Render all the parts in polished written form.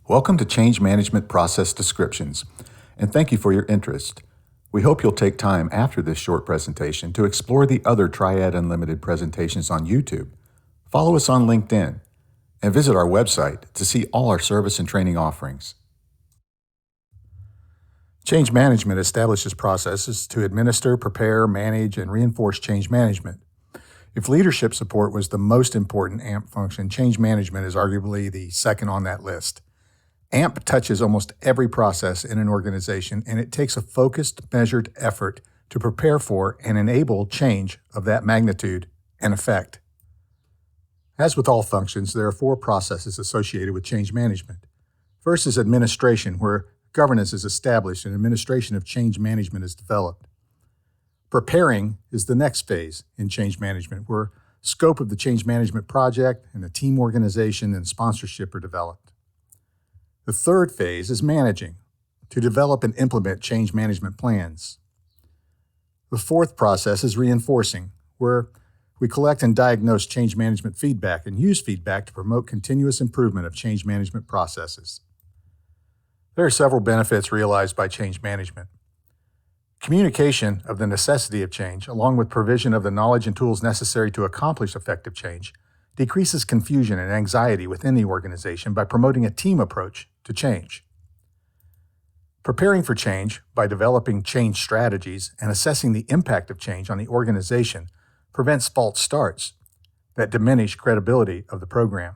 Welcome to Change Management Process Descriptions, and thank you for your interest. We hope you'll take time after this short presentation to explore the other Triad Unlimited presentations on YouTube. Follow us on LinkedIn, and visit our website to see all our service and training offerings. Change management establishes processes to administer, prepare, manage, and reinforce change management. If leadership support was the most important AMP function, change management is arguably the second on that list. AMP touches almost every process in an organization, and it takes a focused, measured effort to prepare for and enable change of that magnitude and effect. As with all functions, there are four processes associated with change management. First is administration, where governance is established and administration of change management is developed. Preparing is the next phase in change management, where scope of the change management project and the team organization and sponsorship are developed. The third phase is managing, to develop and implement change management plans. The fourth process is reinforcing, where we collect and diagnose change management feedback and use feedback to promote continuous improvement of change management processes. There are several benefits realized by change management. Communication of the necessity of change, along with provision of the knowledge and tools necessary to accomplish effective change, decreases confusion and anxiety within the organization by promoting a team approach to change. Preparing for change by developing change strategies and assessing the impact of change on the organization prevents false starts that diminish credibility of the program.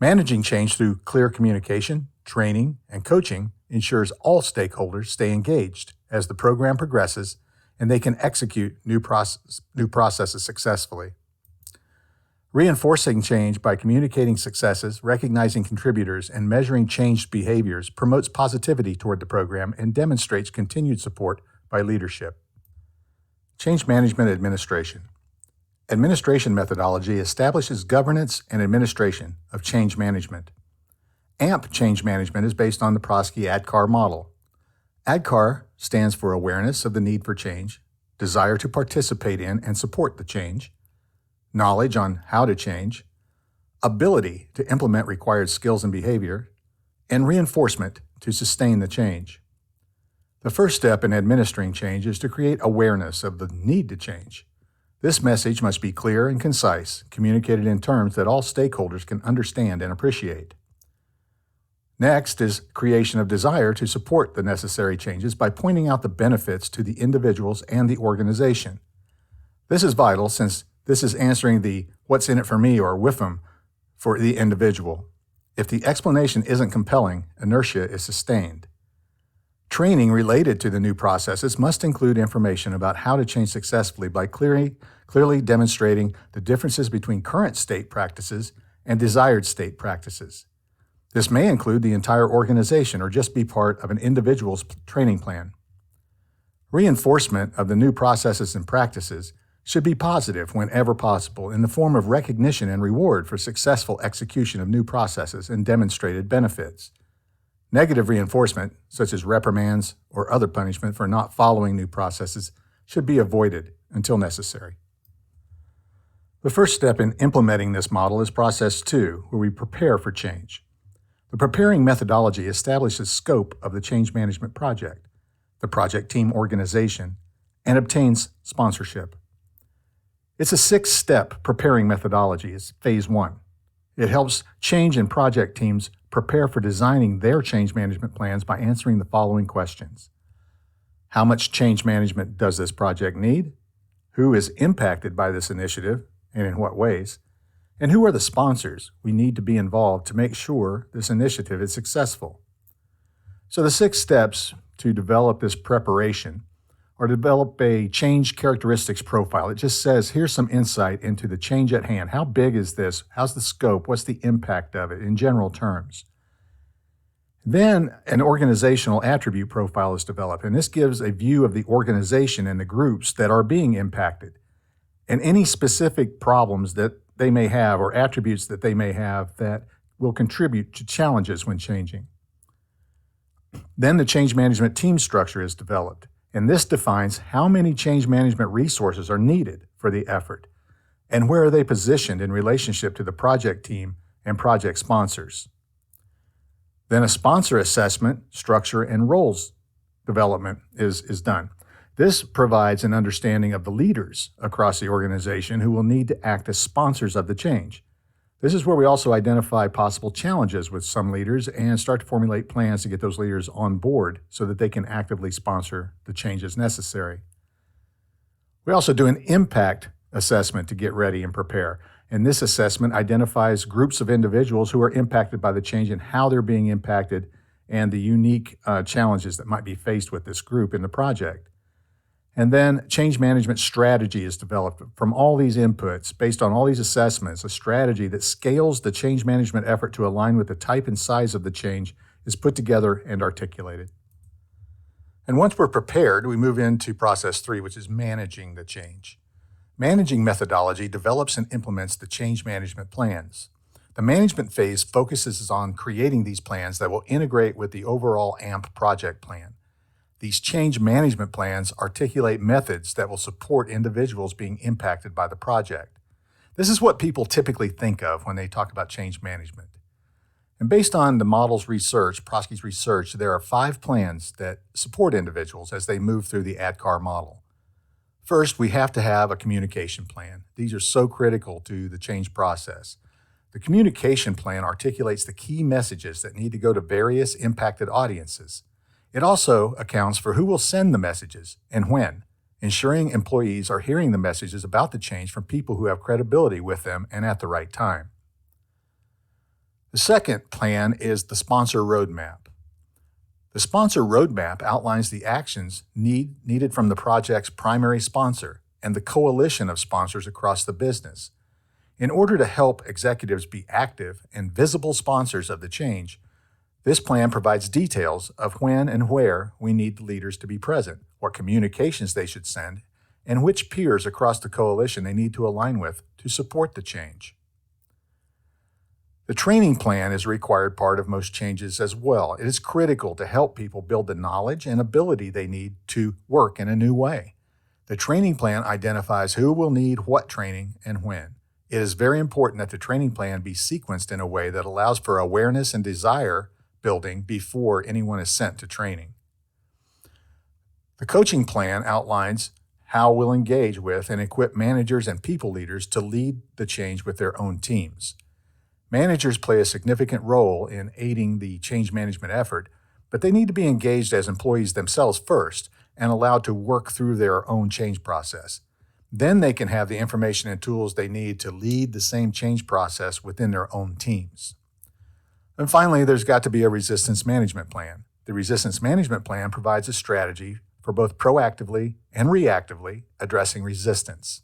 Managing change through clear communication, training, and coaching ensures all stakeholders stay engaged as the program progresses and they can execute new processes successfully. Reinforcing change by communicating successes, recognizing contributors, and measuring changed behaviors promotes positivity toward the program and demonstrates continued support by leadership. Change management administration. Administration methodology establishes governance and administration of change management. AMP change management is based on the Prosky-Adkar model. ADKAR stands for awareness of the need for change, desire to participate in and support the change, knowledge on how to change, ability to implement required skills and behavior, and reinforcement to sustain the change. The first step in administering change is to create awareness of the need to change. This message must be clear and concise, communicated in terms that all stakeholders can understand and appreciate. Next is creation of desire to support the necessary changes by pointing out the benefits to the individuals and the organization. This is vital since this is answering the what's in it for me or WIFM for the individual. If the explanation isn't compelling, inertia is sustained. Training related to the new processes must include information about how to change successfully by clearly demonstrating the differences between current state practices and desired state practices. This may include the entire organization or just be part of an individual's training plan. Reinforcement of the new processes and practices should be positive whenever possible in the form of recognition and reward for successful execution of new processes and demonstrated benefits. Negative reinforcement, such as reprimands or other punishment for not following new processes, should be avoided until necessary. The first step in implementing this model is Process 2, where we prepare for change. The preparing methodology establishes scope of the change management project, the project team organization, and obtains sponsorship. It's a 6-step preparing methodology. It's phase 1. It helps change and project teams prepare for designing their change management plans by answering the following questions. How much change management does this project need? Who is impacted by this initiative and in what ways? And who are the sponsors we need to be involved to make sure this initiative is successful? So the 6 steps to develop this preparation or develop a change characteristics profile. It just says, here's some insight into the change at hand. How big is this? How's the scope? What's the impact of it in general terms? Then an organizational attribute profile is developed, and this gives a view of the organization and the groups that are being impacted and any specific problems that they may have or attributes that they may have that will contribute to challenges when changing. Then the change management team structure is developed. And this defines how many change management resources are needed for the effort and where are they positioned in relationship to the project team and project sponsors. Then a sponsor assessment, structure, and roles development is done. This provides an understanding of the leaders across the organization who will need to act as sponsors of the change. This is where we also identify possible challenges with some leaders and start to formulate plans to get those leaders on board so that they can actively sponsor the changes necessary. We also do an impact assessment to get ready and prepare. And this assessment identifies groups of individuals who are impacted by the change and how they're being impacted and the unique challenges that might be faced with this group in the project. And then change management strategy is developed from all these inputs based on all these assessments. A strategy that scales the change management effort to align with the type and size of the change is put together and articulated. And once we're prepared, we move into process 3, which is managing the change. Managing methodology develops and implements the change management plans. The management phase focuses on creating these plans that will integrate with the overall AMP project plan. These change management plans articulate methods that will support individuals being impacted by the project. This is what people typically think of when they talk about change management. And based on the model's research, Prosky's research, there are 5 plans that support individuals as they move through the ADKAR model. First, we have to have a communication plan. These are so critical to the change process. The communication plan articulates the key messages that need to go to various impacted audiences. It also accounts for who will send the messages and when, ensuring employees are hearing the messages about the change from people who have credibility with them and at the right time. The second plan is the sponsor roadmap. The sponsor roadmap outlines the actions needed from the project's primary sponsor and the coalition of sponsors across the business. In order to help executives be active and visible sponsors of the change, this plan provides details of when and where we need the leaders to be present, what communications they should send, and which peers across the coalition they need to align with to support the change. The training plan is a required part of most changes as well. It is critical to help people build the knowledge and ability they need to work in a new way. The training plan identifies who will need what training and when. It is very important that the training plan be sequenced in a way that allows for awareness and desire building before anyone is sent to training. The coaching plan outlines how we'll engage with and equip managers and people leaders to lead the change with their own teams. Managers play a significant role in aiding the change management effort, but they need to be engaged as employees themselves first and allowed to work through their own change process. Then they can have the information and tools they need to lead the same change process within their own teams. And finally, there's got to be a resistance management plan. The resistance management plan provides a strategy for both proactively and reactively addressing resistance.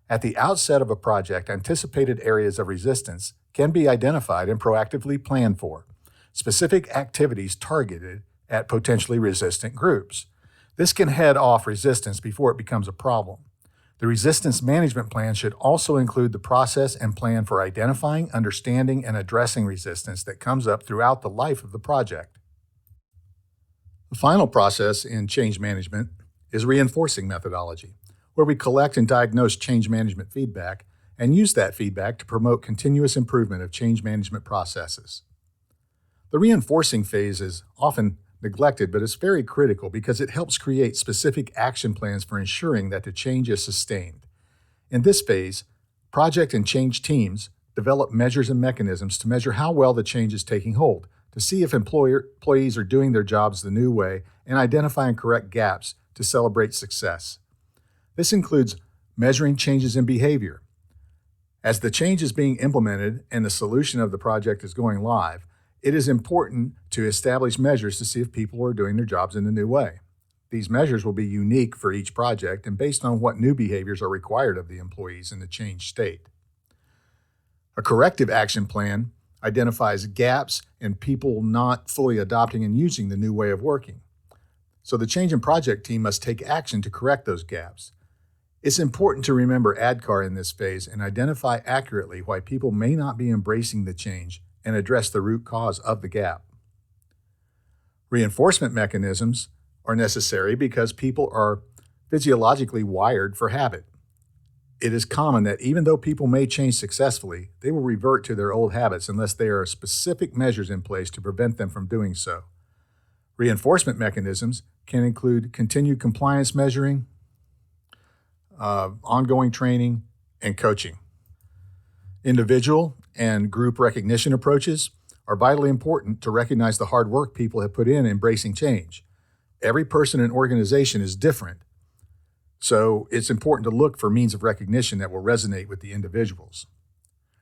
At the outset of a project, anticipated areas of resistance can be identified and proactively planned for. Specific activities targeted at potentially resistant groups. This can head off resistance before it becomes a problem. The resistance management plan should also include the process and plan for identifying, understanding, and addressing resistance that comes up throughout the life of the project. The final process in change management is reinforcing methodology, where we collect and diagnose change management feedback and use that feedback to promote continuous improvement of change management processes. The reinforcing phase is often neglected, but it's very critical because it helps create specific action plans for ensuring that the change is sustained. In this phase, project and change teams develop measures and mechanisms to measure how well the change is taking hold, to see if employees are doing their jobs the new way, and identify and correct gaps to celebrate success. This includes measuring changes in behavior. As the change is being implemented and the solution of the project is going live, it is important to establish measures to see if people are doing their jobs in the new way. These measures will be unique for each project and based on what new behaviors are required of the employees in the change state. A corrective action plan identifies gaps in people not fully adopting and using the new way of working. So the change and project team must take action to correct those gaps. It's important to remember ADKAR in this phase and identify accurately why people may not be embracing the change and address the root cause of the gap. Reinforcement mechanisms are necessary because people are physiologically wired for habit. It is common that even though people may change successfully, they will revert to their old habits unless there are specific measures in place to prevent them from doing so. Reinforcement mechanisms can include continued compliance measuring, ongoing training, and coaching. Individual and group recognition approaches are vitally important to recognize the hard work people have put in embracing change. Every person and organization is different, so it's important to look for means of recognition that will resonate with the individuals.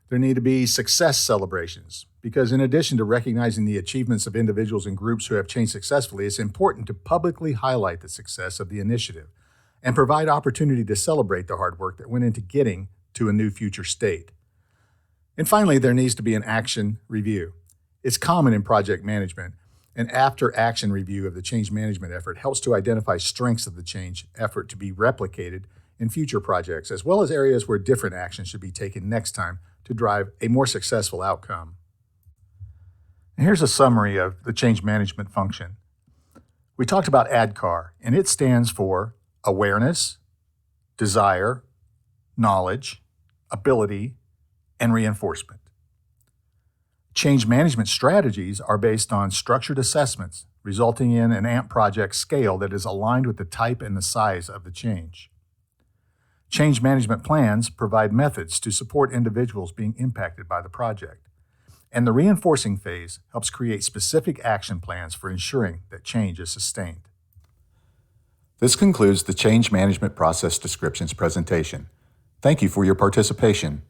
There need to be success celebrations, because in addition to recognizing the achievements of individuals and groups who have changed successfully, it's important to publicly highlight the success of the initiative and provide opportunity to celebrate the hard work that went into getting to a new future state. And finally, there needs to be an action review. It's common in project management. An after-action review of the change management effort helps to identify strengths of the change effort to be replicated in future projects, as well as areas where different actions should be taken next time to drive a more successful outcome. And here's a summary of the change management function. We talked about ADKAR, and it stands for awareness, desire, knowledge, ability, and reinforcement. Change management strategies are based on structured assessments, resulting in an AMP project scale that is aligned with the type and the size of the change. Change management plans provide methods to support individuals being impacted by the project. And the reinforcing phase helps create specific action plans for ensuring that change is sustained. This concludes the Change Management Process Descriptions presentation. Thank you for your participation.